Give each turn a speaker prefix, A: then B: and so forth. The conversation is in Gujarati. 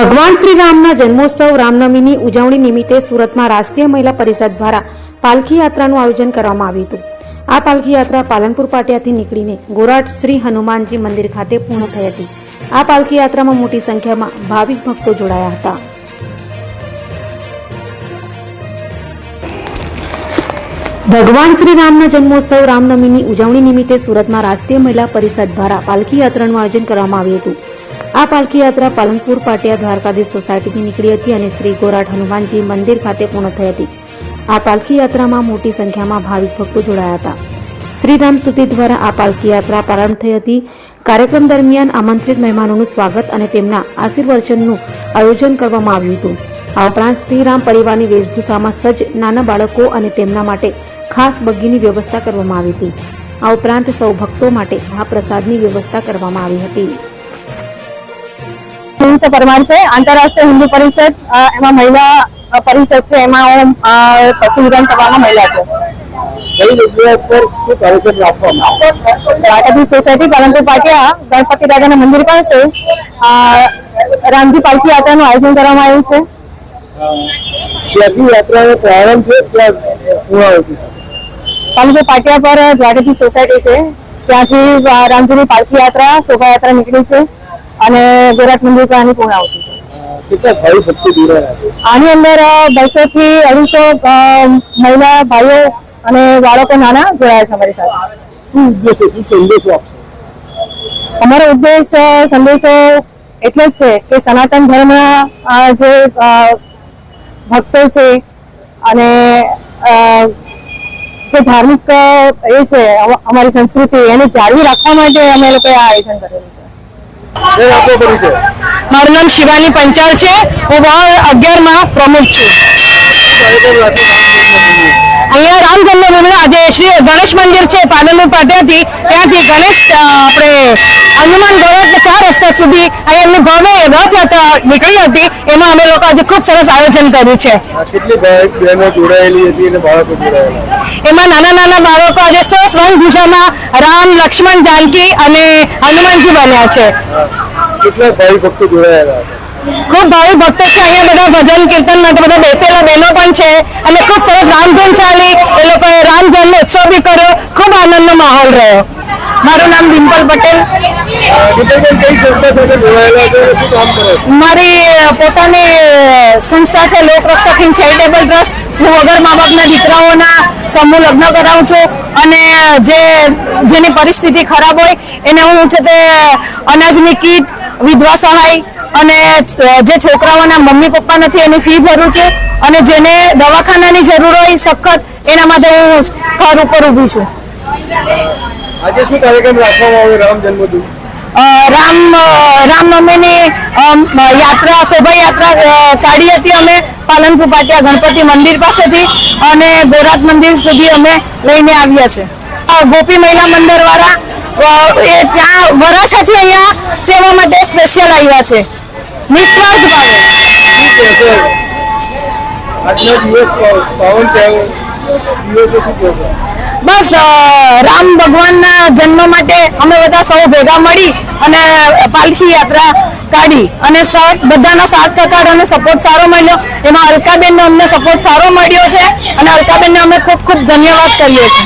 A: ભગવાન શ્રી રામના જન્મોત્સવ રામનવમીની ઉજવણી નિમિત્તે સુરતમાં રાષ્ટ્રીય મહિલા પરિષદ દ્વારા પાલખી યાત્રાનું આયોજન કરવામાં આવ્યું હતું। આ પાલખી યાત્રા પાલનપુર પાટિયાથી નીકળીને ગોરાટ શ્રી હનુમાનજી મંદિર ખાતે પૂર્ણ થઈ હતી। આ પાલખી યાત્રામાં મોટી સંખ્યામાં ભાવિક ભક્તો જોડાયા હતા। ભગવાન શ્રી રામના જન્મોત્સવ રામનવમીની ઉજવણી નિમિત્તે સુરતમાં રાષ્ટ્રીય મહિલા પરિષદ દ્વારા પાલખી યાત્રાનું આયોજન કરવામાં આવ્યું હતું। આ પાલખી યાત્રા પાલનપુર પાટિયા દ્વારકાધીશ સોસાયટીથી નીકળી હતી અને શ્રી ગોરાટ હનુમાનજી મંદિર ખાતે પૂર્ણ થઈ હતી। આ પાલખી યાત્રામાં મોટી સંખ્યામાં ભાવિક ભક્તો જોડાયા હતા। શ્રીરામ સ્તુતિ દ્વારા આ પાલખી યાત્રા પ્રારંભ થઈ હતી। કાર્યક્રમ દરમિયાન આમંત્રિત મહેમાનોનું સ્વાગત અને તેમના આશીર્વચનનું આયોજન કરવામાં આવ્યું હતું। આ ઉપરાંત શ્રીરામ પરિવારની વેશભૂષામાં સજ્જ નાના બાળકો અને તેમના માટે ખાસ બગ્ગીની વ્યવસ્થા કરવામાં આવી હતી। આ ઉપરાંત સૌ ભક્તો માટે મહાપ્રસાદની વ્યવસ્થા કરવામાં આવી હતી।
B: परमार है आंतरराष्ट्रीय हिंदू परिषद एम महिला परिषद है एम पश्चिम विधानसभा महिला सोसायटी पालनपुर पाटिया गणपति दादा मंदिर पास रामजी पालकी यात्रा आयोजन करवामां आव्युं छे। पालनपुर पाटिया पर द्वारकाधी सोसायटी है त्याथी रामजी पालकी यात्रा शोभा यात्रा निकली है અને ગોરાટ મંદિર પર આની પૂર્ણાહુતિ છે।
C: કેટલા ભાઈ ભક્તો જોડાયા?
B: આની અંદર 200 થી 250 મહિલા ભાઈઓ અને બાળકો નાના જોડાયા છે અમારી સાથે।
C: શું ઉદ્દેશ છે, શું સંદેશો આપશો?
B: અમારો ઉદ્દેશ સંદેશો એટલો જ છે કે સનાતન ધર્મના જે ભક્તો છે અને જે ધાર્મિક એ છે અમારી સંસ્કૃતિ એને જાળવી રાખવા માટે અમે લોકોએ આ આયોજન કરેલું છે। મારું નામ શિવાની પંચાલ છે, હું વાવ 11 માં પ્રમુખ છું। અહીંયા રામ જન્મભૂમિ આજે શ્રી ગણેશ મંદિર છે પાલનપુર પાટિયાથી, ત્યાંથી ગણેશ આપણે હનુમાન ગોરાટ 4 રસ્તા સુધી અહીંયા ભવ્ય રથયાત્રા નીકળી હતી। એમાં અમે લોકો આજે ખૂબ સરસ આયોજન કર્યું છે।
C: કેટલી બહેનો જોડાયેલી હતી અને બાળકો જોડાયેલા?
B: એમાં નાના નાના બાળકો આજે સરસ રંગભૂષામાં રામ, લક્ષ્મણ, જાનકી અને હનુમાનજી બન્યા છે।
C: કેટલા ભાઈ ભક્તો જોડાયેલા?
B: ખૂબ ભાવિ ભક્તો છે અહીંયા, બધા ભજન કીર્તન માટે બધા બેસેલા બહેનો પણ છે અને ખૂબ સરસ રામધૂન ચાલી, એ લોકોએ રામ જન્મ ઉત્સવ બી કર્યો, ખૂબ આનંદનો માહોલ રહ્યો। મારું નામ ડિમ્પલ પટેલ।
C: કઈ સંસ્થા સાથે જોડાયેલા છો, શું કામ કરો છો?
B: મારી પોતાની સંસ્થા છે લોકરક્ષક ઇન ચેરિટેબલ ટ્રસ્ટ। હું વગર મા બાપના દીકરાઓના સમૂહ લગ્ન કરાવું છું અને જેની પરિસ્થિતિ ખરાબ હોય એને હું છે તે અનાજની કીટ, વિધવા સહાય અને જે છોકરાઓના મમ્મી પપ્પા નથી એની ફી ભરું છું અને જેને દવાખાનાની જરૂર હોય સખત એના માટે હું સ્થળ ઉપર ઊભી છું।
C: આજે શું કાર્યક્રમ રાખવામાં આવ્યો રામ જન્મભૂમિ?
B: રામનવમીની યાત્રા શોભાયાત્રા કાઢી હતી અમે પાલનપુર પાટિયા ગણપતિ મંદિર પાસેથી અને ગોરાટ મંદિર સુધી અમે લઈને આવ્યા છે। ગોપી મહિલા મંદિર વાળા એ ત્યાં વરાછાથી અહીંયા સેવા માટે સ્પેશિયલ આવ્યા છે નિસ્વાર્થ ભાવે।
C: આજનો દિવસ પાવન દિવસે શું કહેશો?
B: બસ રામ ભગવાનના જન્મ માટે અમે બધા સૌ ભેગા મળી અને પાલખી યાત્રા કાઢી અને બધાનો સાથ સહકાર અને સપોર્ટ સારો મળ્યો। એમાં અલકાબેનનો અમને સપોર્ટ સારો મળ્યો છે અને અલકાબેનને અમે ખૂબ ખૂબ ધન્યવાદ કરીએ છીએ।